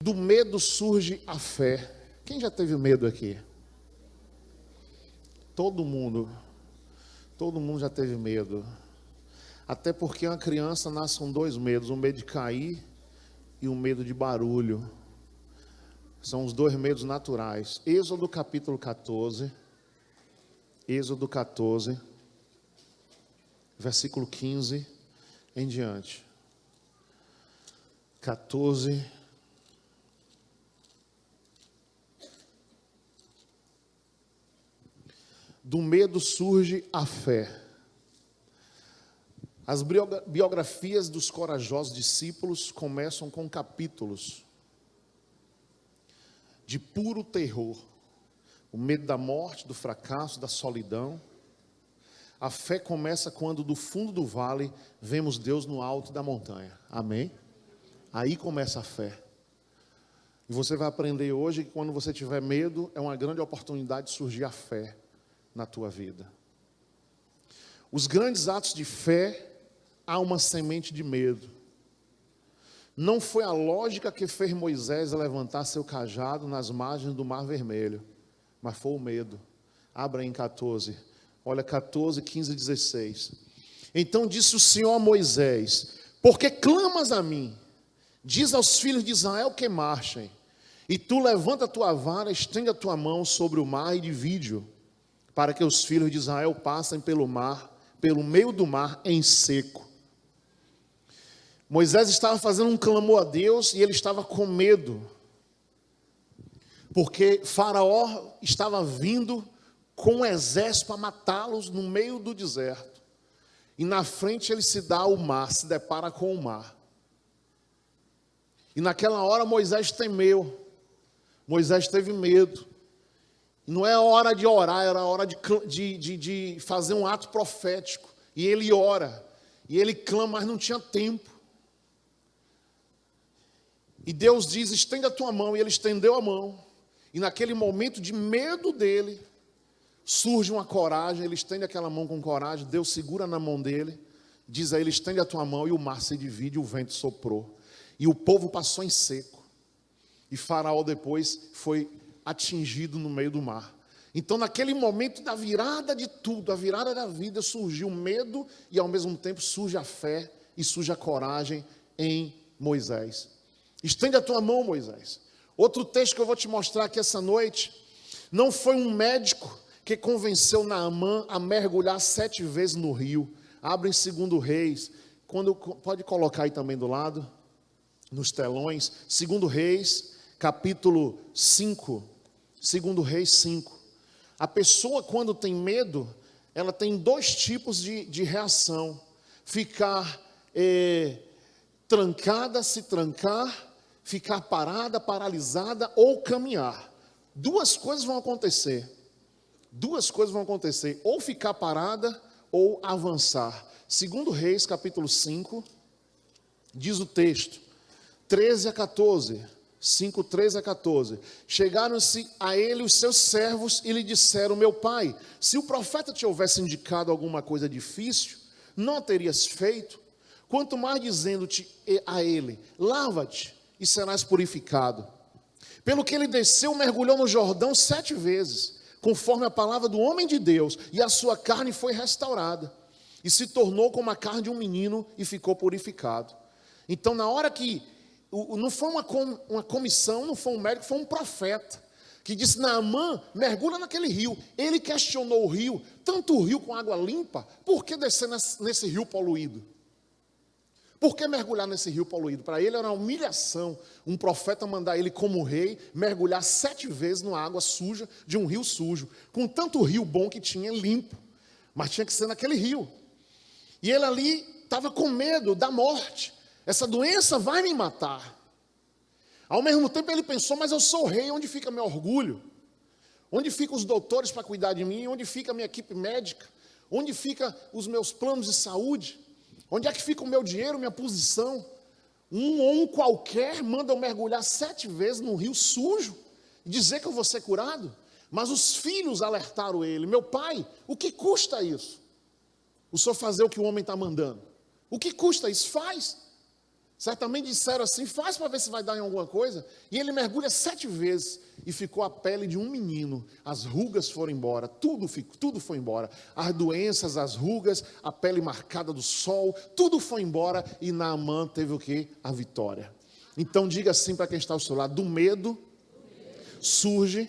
Do medo surge a fé. Quem já teve medo aqui? Todo mundo já teve medo. Até porque uma criança nasce com dois medos, o medo de cair e o medo de barulho. São os dois medos naturais. Êxodo capítulo 14. Êxodo 14, versículo 15 em diante. 14. Do medo surge a fé. As biografias dos corajosos discípulos começam com capítulos de puro terror. O medo da morte, do fracasso, da solidão. A fé começa quando do fundo do vale vemos Deus no alto da montanha. Amém? Aí começa a fé. E você vai aprender hoje que quando você tiver medo, é uma grande oportunidade de surgir a fé na tua vida. Os grandes atos de fé, há uma semente de medo. Não foi a lógica que fez Moisés levantar seu cajado nas margens do Mar Vermelho, mas foi o medo. Abra em 14. Olha 14, 15 e 16. Então disse o Senhor a Moisés: por que clamas a mim? Diz aos filhos de Israel que marchem. E tu levanta a tua vara, estende a tua mão sobre o mar e divide-o, para que os filhos de Israel passem pelo mar, pelo meio do mar em seco. Moisés estava fazendo um clamor a Deus e ele estava com medo, porque Faraó estava vindo com um exército para matá-los no meio do deserto. E na frente ele se dá ao mar, se depara com o mar. E naquela hora Moisés temeu, Moisés teve medo. Não é hora de orar, era hora de fazer um ato profético. E ele ora, e ele clama, mas não tinha tempo. E Deus diz: estende a tua mão, e ele estendeu a mão. E naquele momento de medo dele, surge uma coragem, ele estende aquela mão com coragem, Deus segura na mão dele, diz a ele: estende a tua mão, e o mar se divide, e o vento soprou. E o povo passou em seco. E Faraó depois foi atingido no meio do mar. Então naquele momento da virada de tudo, a virada da vida, surgiu o medo e ao mesmo tempo surge a fé e surge a coragem em Moisés. Estende a tua mão, Moisés. Outro texto que eu vou te mostrar aqui essa noite, não foi um médico que convenceu Naamã a mergulhar 7 vezes no rio. Abre em 2 Reis, pode colocar aí também do lado, nos telões, 2 Reis, capítulo 5, 2 Reis 5. A pessoa, quando tem medo, ela tem 2 tipos de reação: ficar trancada, se trancar, ficar parada, paralisada ou caminhar. 2 coisas vão acontecer. 2 coisas vão acontecer: ou ficar parada ou avançar. 2 Reis, capítulo 5, diz o texto, 13 a 14. 5, 13 a 14. Chegaram-se a ele os seus servos e lhe disseram: meu pai, se o profeta te houvesse indicado alguma coisa difícil, não a terias feito? Quanto mais dizendo-te a ele: lava-te e serás purificado. Pelo que ele desceu, mergulhou no Jordão 7 vezes, conforme a palavra do homem de Deus, e a sua carne foi restaurada, e se tornou como a carne de um menino e ficou purificado. Então, na hora que não foi uma comissão, não foi um médico, foi um profeta que disse: Naamã, mergulha naquele rio. Ele questionou o rio, tanto o rio com água limpa, por que descer nesse rio poluído? Por que mergulhar nesse rio poluído? Para ele era uma humilhação um profeta mandar ele, como rei, mergulhar 7 vezes numa água suja de um rio sujo, com tanto rio bom que tinha limpo, mas tinha que ser naquele rio. E ele ali estava com medo da morte. Essa doença vai me matar. Ao mesmo tempo ele pensou: mas eu sou rei, onde fica meu orgulho? Onde ficam os doutores para cuidar de mim? Onde fica a minha equipe médica? Onde ficam os meus planos de saúde? Onde é que fica o meu dinheiro, minha posição? Um qualquer manda eu mergulhar 7 vezes num rio sujo e dizer que eu vou ser curado? Mas os filhos alertaram ele: meu pai, o que custa isso? O senhor fazer o que o homem está mandando? O que custa isso? Faz. Certamente disseram assim, faz para ver se vai dar em alguma coisa. E ele mergulha 7 vezes e ficou a pele de um menino. As rugas foram embora, tudo foi embora. As doenças, as rugas, a pele marcada do sol, tudo foi embora. E Naamã teve o quê? A vitória. Então diga assim para quem está ao seu lado, do medo surge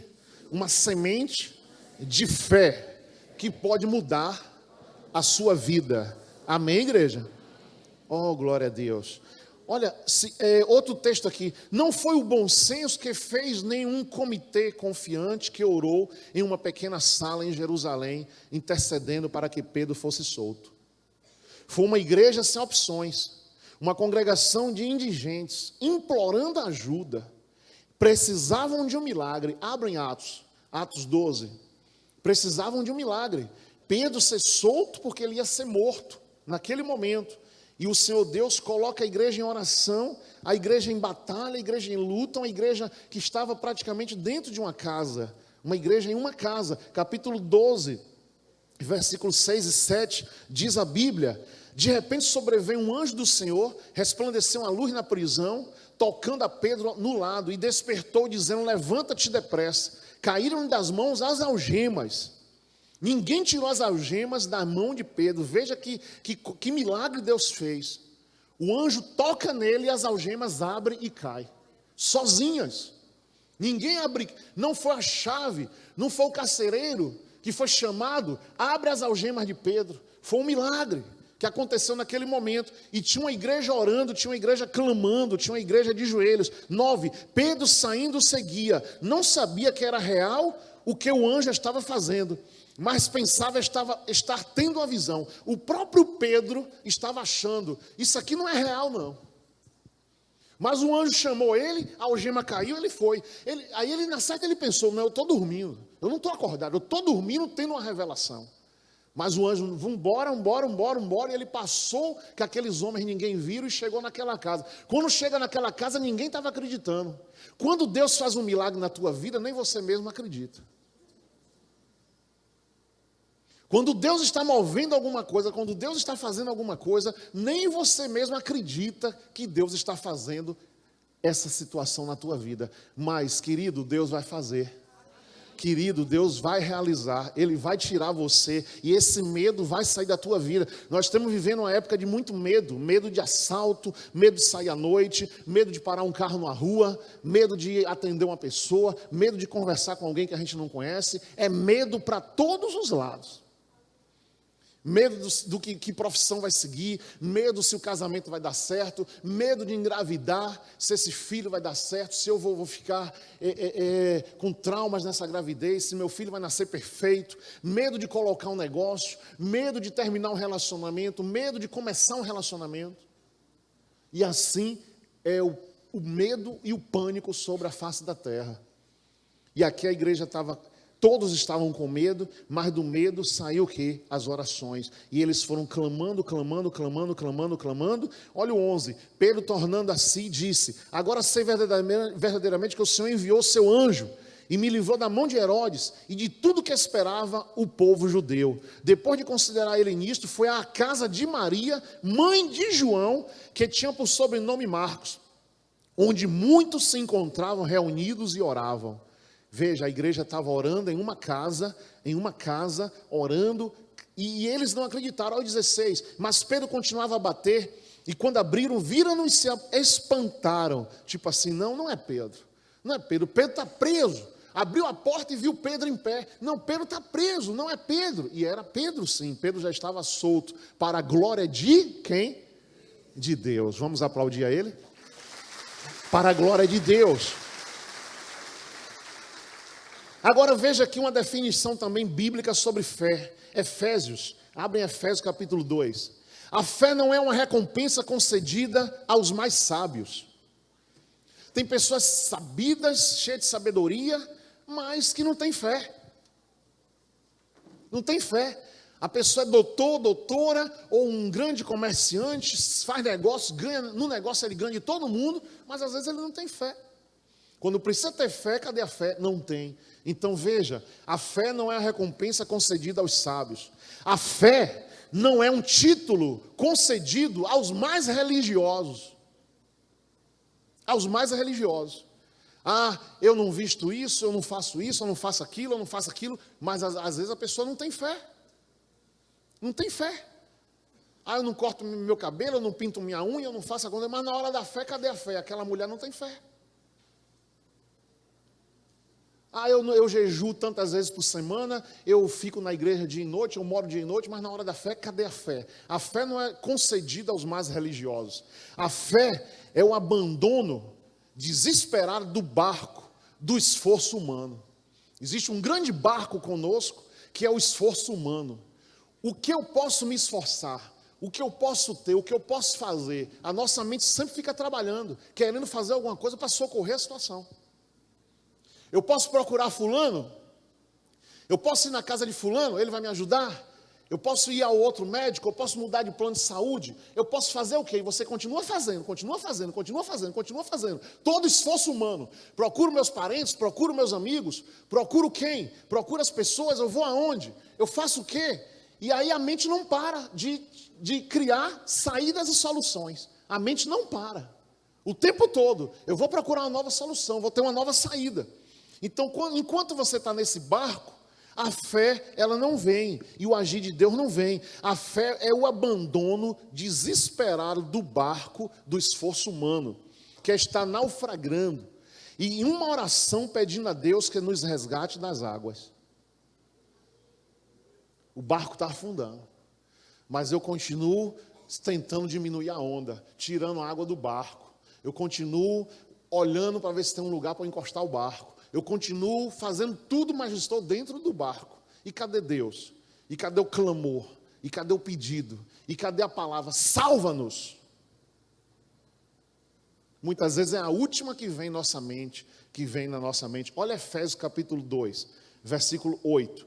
uma semente de fé que pode mudar a sua vida. Amém, igreja? Oh, glória a Deus. Olha, outro texto aqui. Não foi o bom senso que fez nenhum comitê confiante que orou em uma pequena sala em Jerusalém, intercedendo para que Pedro fosse solto. Foi uma igreja sem opções, uma congregação de indigentes, implorando ajuda. Precisavam de um milagre. Abrem Atos 12. Precisavam de um milagre. Pedro ser solto porque ele ia ser morto naquele momento. E o Senhor Deus coloca a igreja em oração, a igreja em batalha, a igreja em luta, uma igreja que estava praticamente dentro de uma casa, uma igreja em uma casa. Capítulo 12, versículos 6 e 7, diz a Bíblia: de repente sobreveio um anjo do Senhor, resplandeceu uma luz na prisão, tocando a Pedro no lado, e despertou, dizendo: levanta-te depressa. Caíram das mãos as algemas. Ninguém tirou as algemas da mão de Pedro. Veja que milagre Deus fez. O anjo toca nele e as algemas abrem e caem, sozinhas. Ninguém abre, não foi a chave, não foi o carcereiro que foi chamado, abre as algemas de Pedro. Foi um milagre que aconteceu naquele momento. E tinha uma igreja orando, tinha uma igreja clamando, tinha uma igreja de joelhos. 9, Pedro saindo seguia, não sabia que era real o que o anjo estava fazendo, mas pensava estar tendo a visão. O próprio Pedro estava achando, isso aqui não é real não. Mas o anjo chamou ele, a algema caiu, ele foi. Aí ele na certa ele pensou, não, eu estou dormindo, eu não estou acordado, eu estou dormindo tendo uma revelação. Mas o anjo, vambora, e ele passou que aqueles homens ninguém viram e chegou naquela casa. Quando chega naquela casa, ninguém estava acreditando. Quando Deus faz um milagre na tua vida, nem você mesmo acredita. Quando Deus está movendo alguma coisa, quando Deus está fazendo alguma coisa, nem você mesmo acredita que Deus está fazendo essa situação na tua vida. Mas, querido, Deus vai fazer. Querido, Deus vai realizar, Ele vai tirar você, e esse medo vai sair da tua vida. Nós estamos vivendo uma época de muito medo, medo de assalto, medo de sair à noite, medo de parar um carro na rua, medo de atender uma pessoa, medo de conversar com alguém que a gente não conhece. É medo para todos os lados. Medo do que profissão vai seguir, medo se o casamento vai dar certo, medo de engravidar, se esse filho vai dar certo, se eu vou ficar com traumas nessa gravidez, se meu filho vai nascer perfeito, medo de colocar um negócio, medo de terminar um relacionamento, medo de começar um relacionamento. E assim é o medo e o pânico sobre a face da terra. E aqui a igreja estava... Todos estavam com medo, mas do medo saiu o quê? As orações. E eles foram clamando. Olha o 11. Pedro, tornando a si, disse: agora sei verdadeiramente que o Senhor enviou seu anjo e me livrou da mão de Herodes e de tudo que esperava o povo judeu. Depois de considerar ele nisto, foi à casa de Maria, mãe de João, que tinha por sobrenome Marcos, onde muitos se encontravam reunidos e oravam. Veja, a igreja estava orando em uma casa, orando, e eles não acreditaram. Ao 16, mas Pedro continuava a bater, e quando abriram, viram-no e se espantaram. Tipo assim, não é Pedro, Pedro está preso. Abriu a porta e viu Pedro em pé. Não, Pedro está preso, não é Pedro. E era Pedro sim, Pedro já estava solto, para a glória de quem? De Deus. Vamos aplaudir a ele? Para a glória de Deus. Agora veja aqui uma definição também bíblica sobre fé. Efésios, abrem Efésios capítulo 2. A fé não é uma recompensa concedida aos mais sábios. Tem pessoas sabidas, cheias de sabedoria, mas que não têm fé. Não tem fé. A pessoa é doutor, doutora, ou um grande comerciante, faz negócio, ganha, no negócio ele ganha de todo mundo, mas às vezes ele não tem fé. Quando precisa ter fé, cadê a fé? Não tem. Então veja, a fé não é a recompensa concedida aos sábios. A fé não é um título concedido aos mais religiosos. aos mais religiosos. Ah, eu não visto isso, eu não faço aquilo, eu não faço aquilo, mas às vezes a pessoa não tem fé. Não tem fé. Ah, eu não corto meu cabelo, eu não pinto minha unha, eu não faço a coisa, mas na hora da fé, cadê a fé? Aquela mulher não tem fé. Ah, eu jejuo tantas vezes por semana, eu fico na igreja dia e noite, eu moro dia e noite, mas na hora da fé, cadê a fé? A fé não é concedida aos mais religiosos. A fé é o abandono desesperado do barco, do esforço humano. Existe um grande barco conosco, que é o esforço humano. O que eu posso me esforçar? O que eu posso ter? O que eu posso fazer? A nossa mente sempre fica trabalhando, querendo fazer alguma coisa para socorrer a situação. Eu posso procurar fulano? Eu posso ir na casa de fulano? Ele vai me ajudar? Eu posso ir ao outro médico? Eu posso mudar de plano de saúde? Eu posso fazer o quê? E você continua fazendo. Todo esforço humano. Procuro meus parentes, procuro meus amigos, procuro quem? Procuro as pessoas, eu vou aonde? Eu faço o quê? E aí a mente não para de criar saídas e soluções. A mente não para. O tempo todo. Eu vou procurar uma nova solução, vou ter uma nova saída. Então, enquanto você está nesse barco, a fé, ela não vem, e o agir de Deus não vem. A fé é o abandono desesperado do barco do esforço humano, que está naufragando, e em uma oração pedindo a Deus que nos resgate das águas. O barco está afundando, mas eu continuo tentando diminuir a onda, tirando a água do barco. Eu continuo olhando para ver se tem um lugar para encostar o barco. Eu continuo fazendo tudo, mas estou dentro do barco. E cadê Deus? E cadê o clamor? E cadê o pedido? E cadê a palavra? Salva-nos! Muitas vezes é a última que vem na nossa mente. Olha Efésios capítulo 2, versículo 8.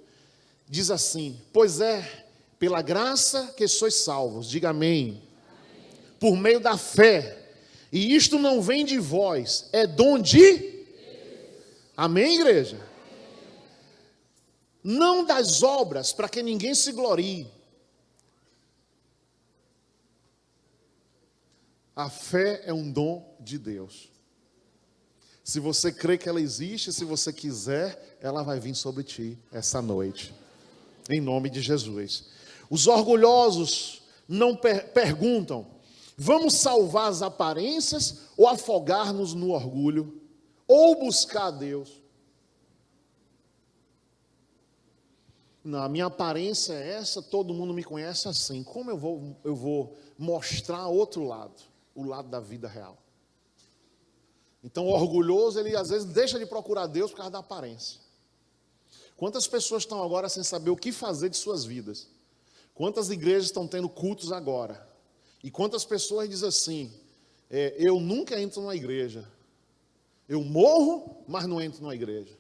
Diz assim: pois é pela graça que sois salvos. Diga amém. Por meio da fé. E isto não vem de vós, é dom de... Amém, igreja? Não das obras, para que ninguém se glorie. A fé é um dom de Deus. Se você crê que ela existe, se você quiser, ela vai vir sobre ti essa noite. Em nome de Jesus. Os orgulhosos não perguntam: vamos salvar as aparências ou afogar-nos no orgulho? Ou buscar a Deus? Não, a minha aparência é essa, todo mundo me conhece assim. Como eu vou mostrar outro lado, o lado da vida real? Então o orgulhoso, ele às vezes deixa de procurar Deus por causa da aparência. Quantas pessoas estão agora sem saber o que fazer de suas vidas? Quantas igrejas estão tendo cultos agora? E quantas pessoas dizem assim: eu nunca entro numa igreja. Eu morro, mas não entro numa igreja.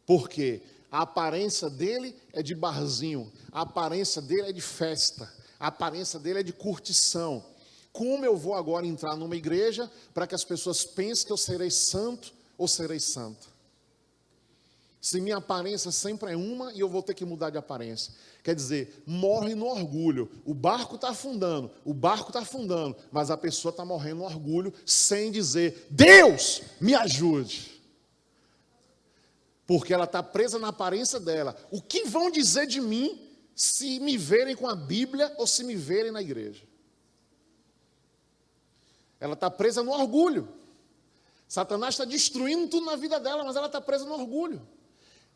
Por quê? A aparência dele é de barzinho, a aparência dele é de festa, a aparência dele é de curtição. Como eu vou agora entrar numa igreja para que as pessoas pensem que eu serei santo ou serei santa? Se minha aparência sempre é uma e eu vou ter que mudar de aparência. Quer dizer, morre no orgulho. O barco está afundando, mas a pessoa está morrendo no orgulho sem dizer: Deus, me ajude. Porque ela está presa na aparência dela. O que vão dizer de mim se me verem com a Bíblia ou se me verem na igreja? Ela está presa no orgulho. Satanás está destruindo tudo na vida dela, mas ela está presa no orgulho.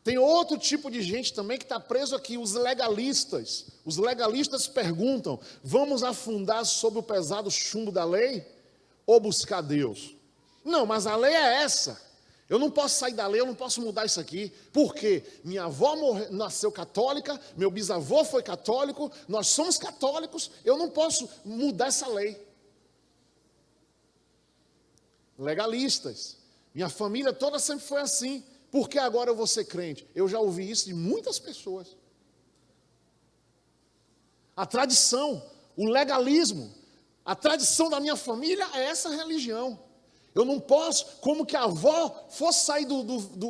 Tem outro tipo de gente também que está preso aqui, os legalistas. Os legalistas perguntam: vamos afundar sob o pesado chumbo da lei ou buscar Deus? Não, mas a lei é essa. Eu não posso sair da lei, eu não posso mudar isso aqui. Por quê? Minha avó nasceu católica, meu bisavô foi católico, nós somos católicos, eu não posso mudar essa lei. Legalistas. Minha família toda sempre foi assim. Por que agora eu vou ser crente? Eu já ouvi isso de muitas pessoas. A tradição, o legalismo, a tradição da minha família é essa religião. Eu não posso, como que a avó fosse sair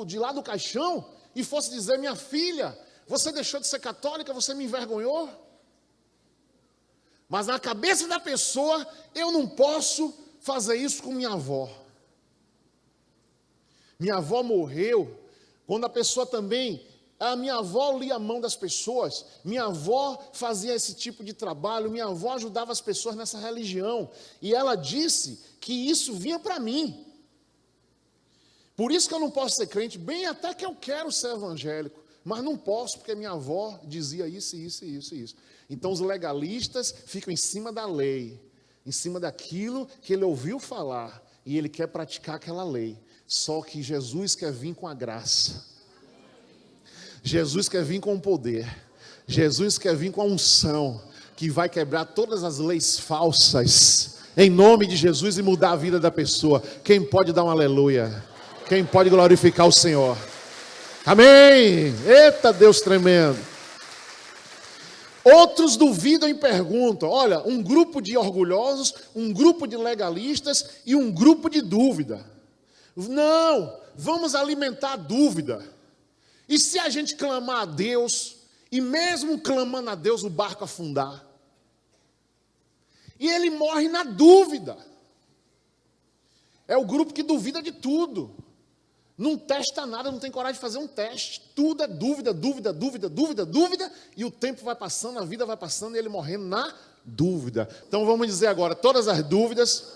de lá do caixão e fosse dizer: minha filha, você deixou de ser católica, você me envergonhou. Mas na cabeça da pessoa, eu não posso fazer isso com minha avó. Minha avó morreu, quando a pessoa também... A minha avó lia a mão das pessoas, minha avó fazia esse tipo de trabalho, minha avó ajudava as pessoas nessa religião, e ela disse que isso vinha para mim. Por isso que eu não posso ser crente, bem até que eu quero ser evangélico, mas não posso porque minha avó dizia isso, isso, isso, isso. Então os legalistas ficam em cima da lei, em cima daquilo que ele ouviu falar, e ele quer praticar aquela lei. Só que Jesus quer vir com a graça. Jesus quer vir com o poder. Jesus quer vir com a unção, que vai quebrar todas as leis falsas, em nome de Jesus, e mudar a vida da pessoa. Quem pode dar um aleluia? Quem pode glorificar o Senhor? Amém! Eita Deus tremendo! Outros duvidam e perguntam. Olha, um grupo de orgulhosos, um grupo de legalistas e um grupo de dúvida. Não, vamos alimentar a dúvida. E se a gente clamar a Deus, e mesmo clamando a Deus o barco afundar? E ele morre na dúvida. É o grupo que duvida de tudo. Não testa nada, não tem coragem de fazer um teste. Tudo é dúvida, dúvida, dúvida, dúvida, dúvida. E o tempo vai passando, a vida vai passando e ele morrendo na dúvida. Então vamos dizer agora, todas as dúvidas,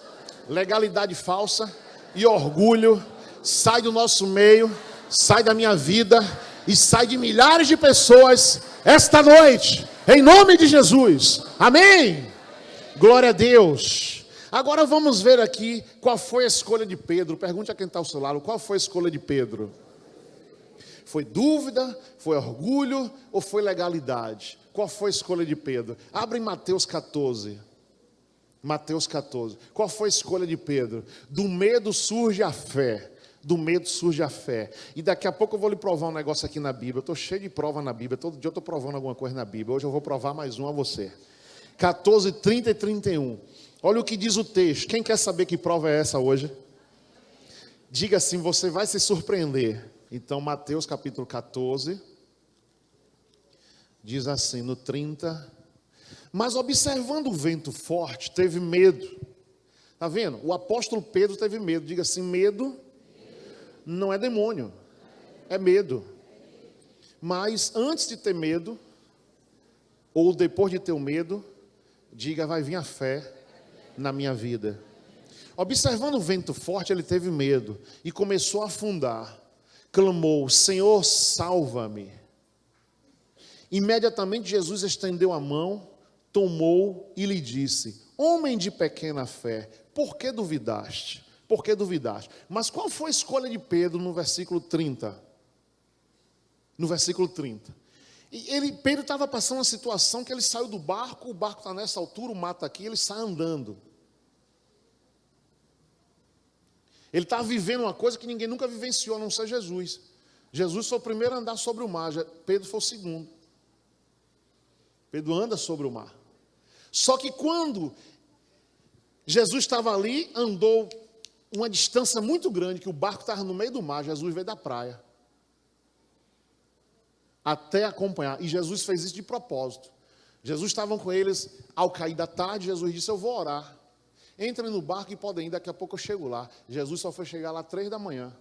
legalidade falsa e orgulho, sai do nosso meio, sai da minha vida e sai de milhares de pessoas esta noite, em nome de Jesus. Amém? Glória a Deus. Agora vamos ver aqui qual foi a escolha de Pedro. Pergunte a quem está ao seu lado, qual foi a escolha de Pedro? Foi dúvida, foi orgulho ou foi legalidade? Qual foi a escolha de Pedro? Abre em Mateus 14. Mateus 14. Qual foi a escolha de Pedro? Do medo surge a fé. Do medo surge a fé. E daqui a pouco eu vou lhe provar um negócio aqui na Bíblia. Eu estou cheio de prova na Bíblia. Todo dia eu estou provando alguma coisa na Bíblia. Hoje eu vou provar mais um a você. 14, 30 e 31. Olha o que diz o texto. Quem quer saber que prova é essa hoje? Diga assim, você vai se surpreender. Então, Mateus capítulo 14. Diz assim, no 30. Mas observando o vento forte, teve medo. Está vendo? O apóstolo Pedro teve medo. Diga assim, medo não é demônio, é medo. Mas antes de ter medo, ou depois de ter o medo, diga, vai vir a fé na minha vida. Observando o vento forte, ele teve medo e começou a afundar. Clamou, Senhor, salva-me. Imediatamente Jesus estendeu a mão, tomou e lhe disse, homem de pequena fé, por que duvidaste? Por que duvidaste? Mas qual foi a escolha de Pedro no versículo 30? No versículo 30. Pedro estava passando uma situação que ele saiu do barco, o barco está nessa altura, o mar está aqui, ele sai andando. Ele está vivendo uma coisa que ninguém nunca vivenciou, a não ser Jesus. Jesus foi o primeiro a andar sobre o mar, Pedro foi o segundo. Pedro anda sobre o mar. Só que quando Jesus estava ali, andou uma distância muito grande, que o barco estava no meio do mar, Jesus veio da praia. Até acompanhar. E Jesus fez isso de propósito. Jesus estava com eles ao cair da tarde, Jesus disse, eu vou orar. Entrem no barco e podem ir, daqui a pouco eu chego lá. Jesus só foi chegar lá 3 da manhã.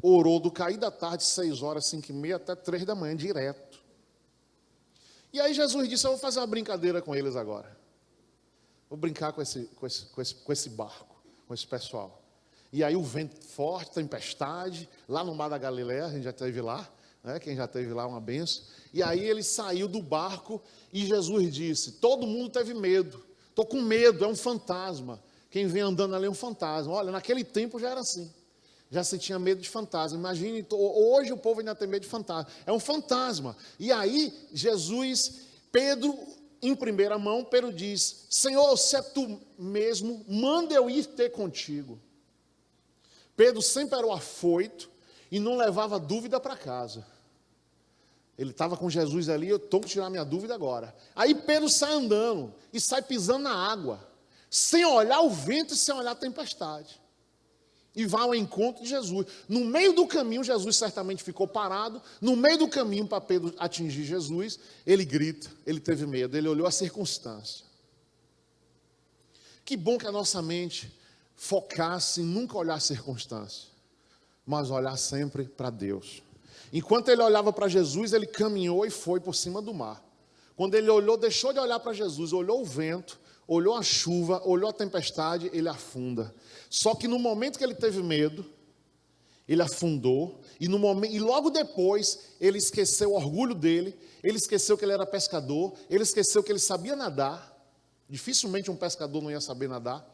Orou do cair da tarde, 6 horas, 5h30, até 3 da manhã, direto. E aí Jesus disse, eu vou fazer uma brincadeira com eles agora. Vou brincar com esse barco, com esse pessoal. E aí o vento forte, tempestade, lá no mar da Galileia, a gente já esteve lá, né? Quem já esteve lá, uma benção. E aí ele saiu do barco e Jesus disse, todo mundo teve medo. Estou com medo, é um fantasma. Quem vem andando ali é um fantasma. Olha, naquele tempo já era assim. Já se tinha medo de fantasma. Imagine, hoje o povo ainda tem medo de fantasma. É um fantasma. E aí, Pedro, em primeira mão, Pedro diz, Senhor, se é tu mesmo, manda eu ir ter contigo. Pedro sempre era o afoito e não levava dúvida para casa. Ele estava com Jesus ali, eu estou para tirar minha dúvida agora. Aí Pedro sai andando e sai pisando na água, sem olhar o vento e sem olhar a tempestade. E vai ao encontro de Jesus. No meio do caminho, Jesus certamente ficou parado. No meio do caminho, para Pedro atingir Jesus, ele grita, ele teve medo, ele olhou a circunstância. Que bom que a nossa mente focasse em nunca olhar a circunstância. mas olhar sempre para Deus. Enquanto ele olhava para Jesus, ele caminhou e foi por cima do mar. Quando ele olhou, deixou de olhar para Jesus, olhou o vento, olhou a chuva, olhou a tempestade, ele afunda. Só que no momento que ele teve medo, ele afundou, e logo depois ele esqueceu o orgulho dele, ele esqueceu que ele era pescador, ele esqueceu que ele sabia nadar. Dificilmente um pescador não ia saber nadar.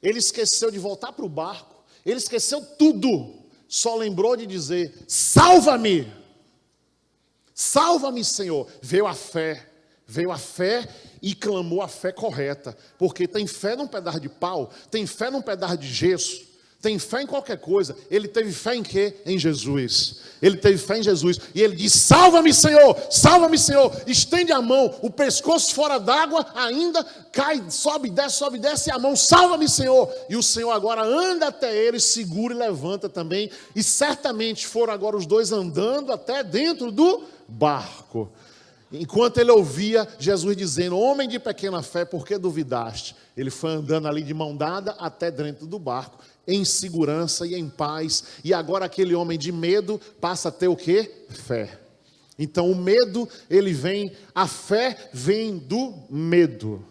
Ele esqueceu de voltar para o barco, ele esqueceu tudo, só lembrou de dizer: salva-me, salva-me, Senhor. Veio a fé e clamou a fé correta, porque tem fé num pedaço de pau, tem fé num pedaço de gesso, tem fé em qualquer coisa. Ele teve fé em quê? Em Jesus. Ele teve fé em Jesus. E ele diz: salva-me, Senhor, estende a mão, o pescoço fora d'água ainda, cai, sobe, desce a mão, salva-me, Senhor. E o Senhor agora anda até ele, segura e levanta também. E certamente foram agora os dois andando até dentro do barco. Enquanto ele ouvia Jesus dizendo: homem de pequena fé, por que duvidaste? Ele foi andando ali de mão dada até dentro do barco, em segurança e em paz. E agora aquele homem de medo passa a ter o quê? Fé. Então o medo, ele vem, a fé vem do medo.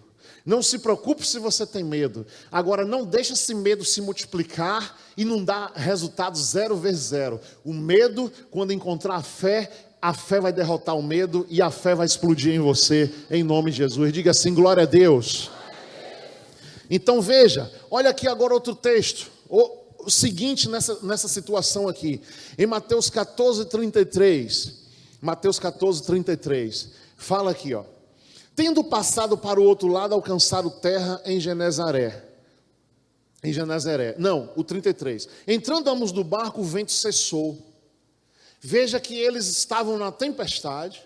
Não se preocupe se você tem medo. Agora não deixe esse medo se multiplicar e não dar resultado 0 vezes 0. O medo, quando encontrar a fé vai derrotar o medo e a fé vai explodir em você, em nome de Jesus. Diga assim: glória a Deus. Então veja, olha aqui agora outro texto, o seguinte nessa situação aqui, em Mateus 14:33, Mateus 14:33, fala aqui, ó: tendo passado para o outro lado, alcançaram terra em Genezaré. Não, o 33, entrando ambos no barco, o vento cessou. Veja que eles estavam na tempestade,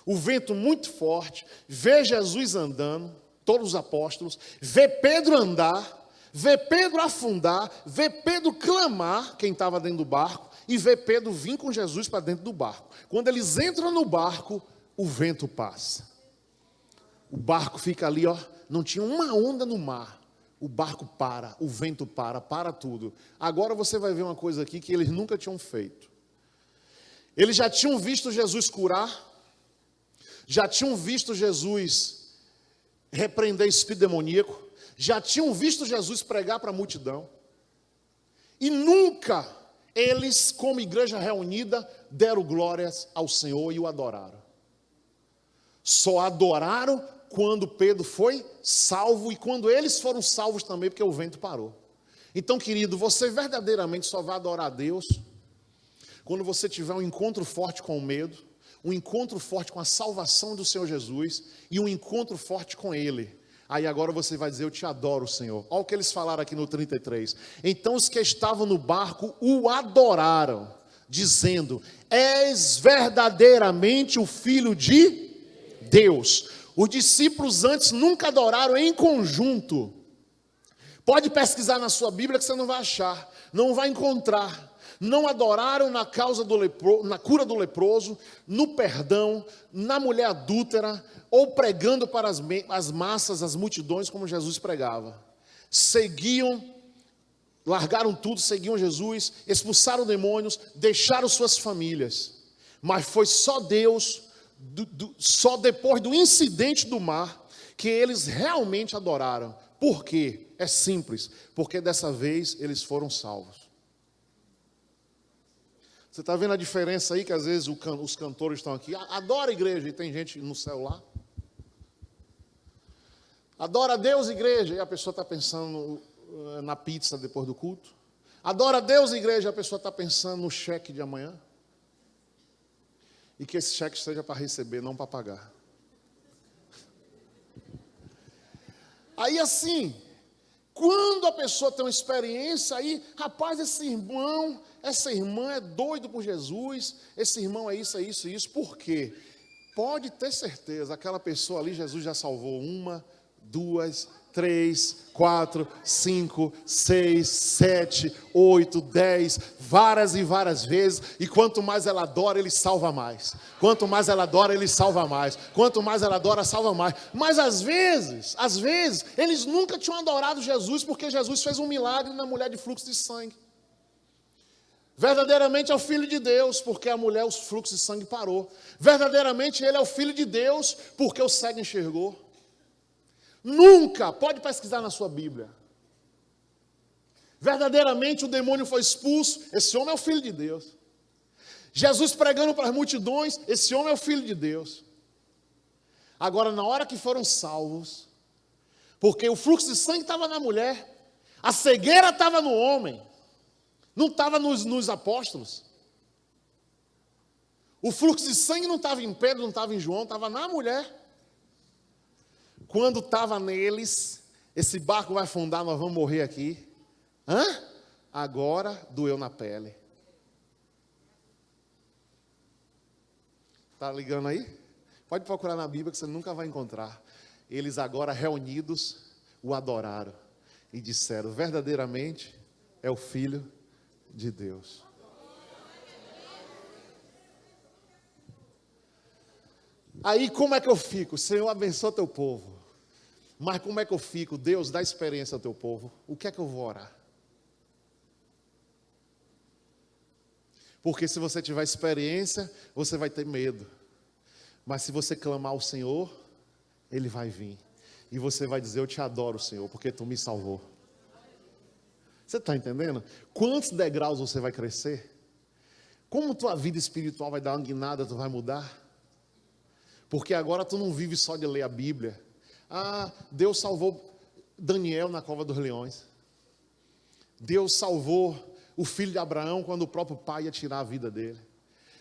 o vento muito forte, vê Jesus andando, todos os apóstolos, vê Pedro andar, vê Pedro afundar, vê Pedro clamar, quem estava dentro do barco, e vê Pedro vir com Jesus para dentro do barco. Quando eles entram no barco, o vento passa. O barco fica ali, ó, não tinha uma onda no mar. O barco para, o vento para tudo. Agora você vai ver uma coisa aqui que eles nunca tinham feito. Eles já tinham visto Jesus curar, já tinham visto Jesus repreender espírito demoníaco, já tinham visto Jesus pregar para a multidão, e nunca eles, como igreja reunida, deram glórias ao Senhor e o adoraram. Só adoraram quando Pedro foi salvo e quando eles foram salvos também, porque o vento parou. Então, querido, você verdadeiramente só vai adorar a Deus quando você tiver um encontro forte com o medo, um encontro forte com a salvação do Senhor Jesus e um encontro forte com Ele. Aí agora você vai dizer: eu te adoro, Senhor. Olha o que eles falaram aqui no 33. Então os que estavam no barco o adoraram, dizendo: és verdadeiramente o Filho de Deus. Os discípulos antes nunca adoraram em conjunto. Pode pesquisar na sua Bíblia que você não vai achar, não vai encontrar. Não adoraram na cura do leproso, no perdão, na mulher adúltera, ou pregando para as massas, as multidões, como Jesus pregava. Seguiam, largaram tudo, seguiam Jesus, expulsaram demônios, deixaram suas famílias. Mas foi só Deus, só depois do incidente do mar, que eles realmente adoraram. Por quê? É simples, porque dessa vez eles foram salvos. Você está vendo a diferença aí, que às vezes os cantores estão aqui, adora a igreja, e tem gente no celular. Adora a Deus, igreja, e a pessoa está pensando na pizza depois do culto. Adora a Deus, igreja, e a pessoa está pensando no cheque de amanhã. E que esse cheque seja para receber, não para pagar. Aí assim, quando a pessoa tem uma experiência aí, rapaz, esse irmão, essa irmã é doido por Jesus, esse irmão é isso, por quê? Pode ter certeza, aquela pessoa ali, Jesus já salvou 1, 2, 3, 4, 5, 6, 7, 8, 10, várias e várias vezes, e quanto mais ela adora, ele salva mais. Quanto mais ela adora, ele salva mais. Quanto mais ela adora, salva mais. Mas às vezes, eles nunca tinham adorado Jesus, porque Jesus fez um milagre na mulher de fluxo de sangue. Verdadeiramente é o Filho de Deus, porque a mulher, os fluxos de sangue parou. Verdadeiramente ele é o Filho de Deus, porque o cego enxergou. Nunca, pode pesquisar na sua Bíblia. Verdadeiramente o demônio foi expulso, esse homem é o Filho de Deus. Jesus pregando para as multidões, esse homem é o Filho de Deus. Agora, na hora que foram salvos, porque o fluxo de sangue estava na mulher, a cegueira estava no homem, não estava nos apóstolos. O fluxo de sangue não estava em Pedro, não estava em João, estava na mulher. Quando estava neles, esse barco vai afundar, nós vamos morrer aqui. Agora doeu na pele. Está ligando aí? Pode procurar na Bíblia que você nunca vai encontrar. Eles agora reunidos o adoraram e disseram: verdadeiramente é o Filho de Deus. Aí como é que eu fico? Senhor, abençoa teu povo. Mas como é que eu fico? Deus, dá experiência ao teu povo. O que é que eu vou orar? Porque se você tiver experiência, você vai ter medo. Mas se você clamar ao Senhor, Ele vai vir. E você vai dizer: eu te adoro, Senhor, porque Tu me salvou. Você está entendendo? Quantos degraus você vai crescer? Como tua vida espiritual vai dar uma guinada, tu vai mudar? Porque agora tu não vive só de ler a Bíblia. Deus salvou Daniel na cova dos leões. Deus salvou o filho de Abraão quando o próprio pai ia tirar a vida dele.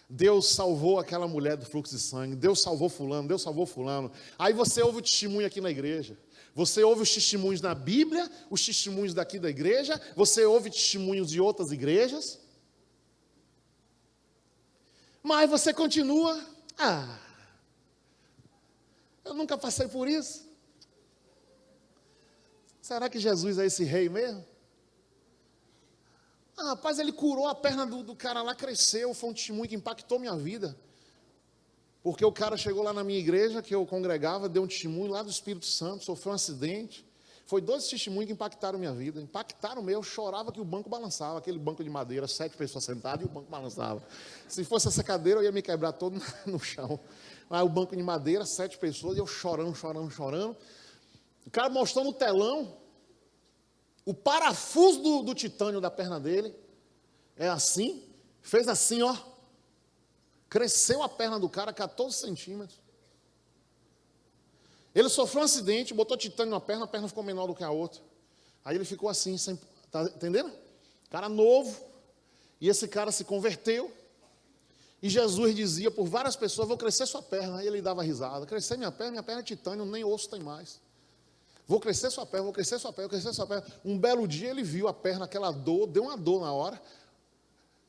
Deus salvou aquela mulher do fluxo de sangue. Deus salvou fulano, Deus salvou fulano. Aí você ouve o testemunho aqui na igreja. Você ouve os testemunhos na Bíblia, os testemunhos daqui da igreja. Você ouve testemunhos de outras igrejas. Mas você continua: eu nunca passei por isso. Será que Jesus é esse rei mesmo? Rapaz, ele curou a perna do cara lá, cresceu, foi um testemunho que impactou minha vida. Porque o cara chegou lá na minha igreja, que eu congregava, deu um testemunho lá do Espírito Santo, sofreu um acidente. Foi 2 testemunhos que impactaram minha vida. Impactaram o meu, eu chorava que o banco balançava, aquele banco de madeira, 7 pessoas sentadas e o banco balançava. Se fosse essa cadeira, eu ia me quebrar todo no chão. Aí o banco de madeira, 7 pessoas, e eu chorando. O cara mostrou no telão o parafuso do titânio da perna dele. É assim, fez assim, ó. Cresceu a perna do cara 14 centímetros. Ele sofreu um acidente, botou titânio na perna, a perna ficou menor do que a outra. Aí ele ficou assim, tá entendendo? Cara novo. E esse cara se converteu. E Jesus dizia por várias pessoas: vou crescer sua perna. Aí ele dava risada: crescer minha perna é titânio, nem osso tem mais. Vou crescer sua perna, vou crescer sua perna, vou crescer sua perna. Um belo dia ele viu a perna, aquela dor, deu uma dor na hora.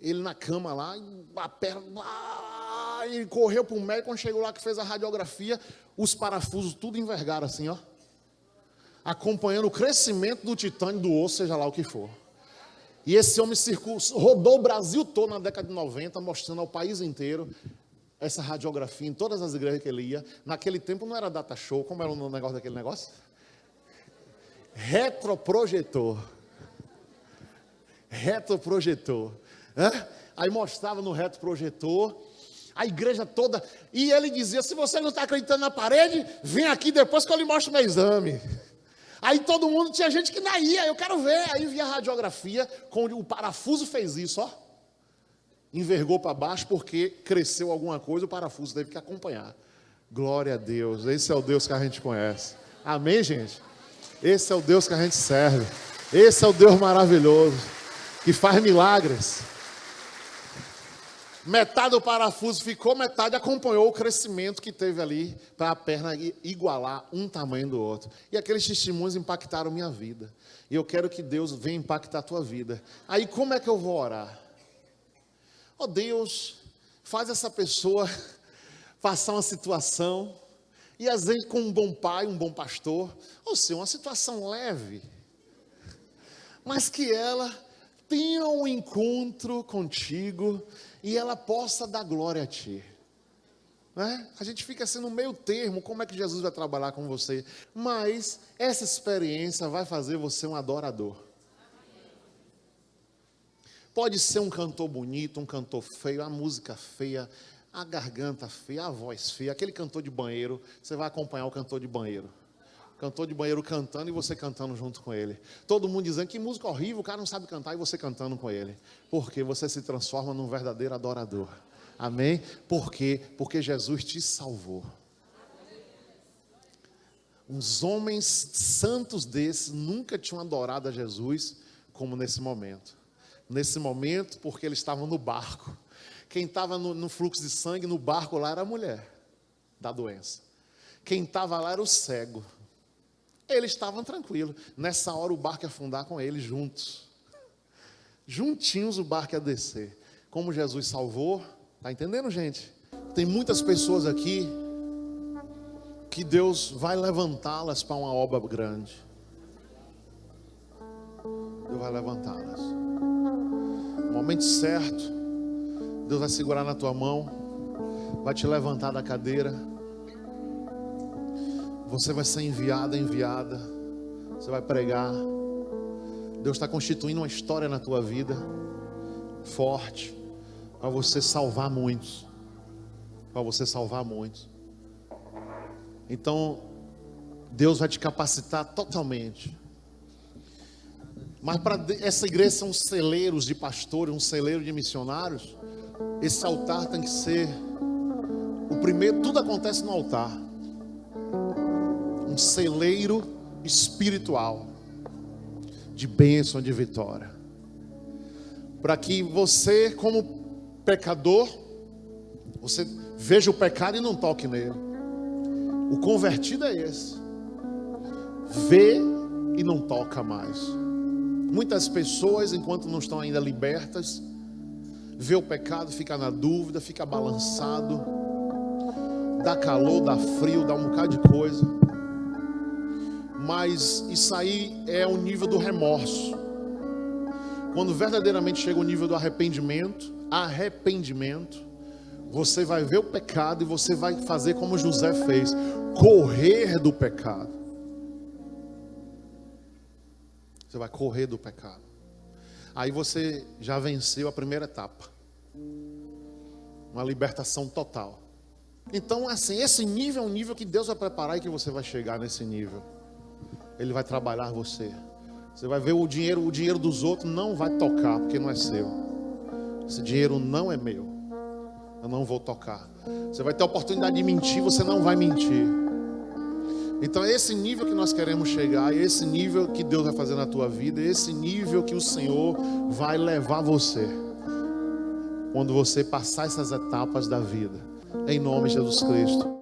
Ele na cama lá, a perna, ele correu para o médico. Quando chegou lá que fez a radiografia, os parafusos tudo envergaram assim, ó, acompanhando o crescimento do titânio, do osso, seja lá o que for. E esse homem rodou o Brasil todo na década de 90, mostrando ao país inteiro essa radiografia em todas as igrejas que ele ia. Naquele tempo não era data show, como era o negócio daquele negócio? Retroprojetor. Aí mostrava no retroprojetor, a igreja toda, e ele dizia: se você não está acreditando na parede, vem aqui depois que eu lhe mostro meu exame. Aí todo mundo, tinha gente que não ia, eu quero ver. Aí via a radiografia, quando o parafuso fez isso, ó, envergou para baixo, porque cresceu alguma coisa, o parafuso teve que acompanhar. Glória a Deus, esse é o Deus que a gente conhece. Amém, gente? Esse é o Deus que a gente serve. Esse é o Deus maravilhoso, que faz milagres. Metade do parafuso ficou, metade acompanhou o crescimento que teve ali, para a perna igualar um tamanho do outro. E aqueles testemunhos impactaram minha vida. E eu quero que Deus venha impactar a tua vida. Aí como é que eu vou orar? Ó Deus, faz essa pessoa passar uma situação, e às vezes com um bom pai, um bom pastor, ou seja, uma situação leve, mas que ela tenha um encontro contigo e ela possa dar glória a ti. Né? A gente fica assim no meio termo, como é que Jesus vai trabalhar com você? Mas essa experiência vai fazer você um adorador. Pode ser um cantor bonito, um cantor feio, a música feia, a garganta feia, a voz feia. Aquele cantor de banheiro, você vai acompanhar o cantor de banheiro. Cantor de banheiro cantando e você cantando junto com ele. Todo mundo dizendo que música horrível, o cara não sabe cantar e você cantando com ele. Porque você se transforma num verdadeiro adorador. Amém? Por quê? Porque Jesus te salvou. Uns homens santos desses nunca tinham adorado a Jesus como nesse momento. Nesse momento, porque eles estavam no barco. Quem estava no fluxo de sangue, no barco lá era a mulher da doença. Quem estava lá era o cego. Eles estavam tranquilos. Nessa hora o barco ia afundar com eles juntos. Juntinhos o barco ia descer. Como Jesus salvou, tá entendendo, gente? Tem muitas pessoas aqui que Deus vai levantá-las para uma obra grande. Deus vai levantá-las. No momento certo, Deus vai segurar na tua mão, vai te levantar da cadeira. Você vai ser enviada. Você vai pregar. Deus está constituindo uma história na tua vida forte, para você salvar muitos. Para você salvar muitos. Então, Deus vai te capacitar totalmente. Mas para essa igreja são celeiros de pastores, um celeiro de missionários. Esse altar tem que ser o primeiro, tudo acontece no altar. Um celeiro espiritual de bênção, de vitória. Para que você, como pecador, você veja o pecado e não toque nele. O convertido é esse. Vê e não toca mais. Muitas pessoas, enquanto não estão ainda libertas, vê o pecado, fica na dúvida, fica balançado, dá calor, dá frio, dá um bocado de coisa. Mas isso aí é o nível do remorso. Quando verdadeiramente chega o nível do arrependimento, você vai ver o pecado e você vai fazer como José fez, correr do pecado. Você vai correr do pecado. Aí você já venceu a primeira etapa. Uma libertação total. Então, assim, esse nível é um nível que Deus vai preparar e que você vai chegar nesse nível. Ele vai trabalhar você. Você vai ver o dinheiro dos outros não vai tocar, porque não é seu. Esse dinheiro não é meu. Eu não vou tocar. Você vai ter a oportunidade de mentir, você não vai mentir. Então é esse nível que nós queremos chegar, é esse nível que Deus vai fazer na tua vida, é esse nível que o Senhor vai levar você, quando você passar essas etapas da vida, em nome de Jesus Cristo.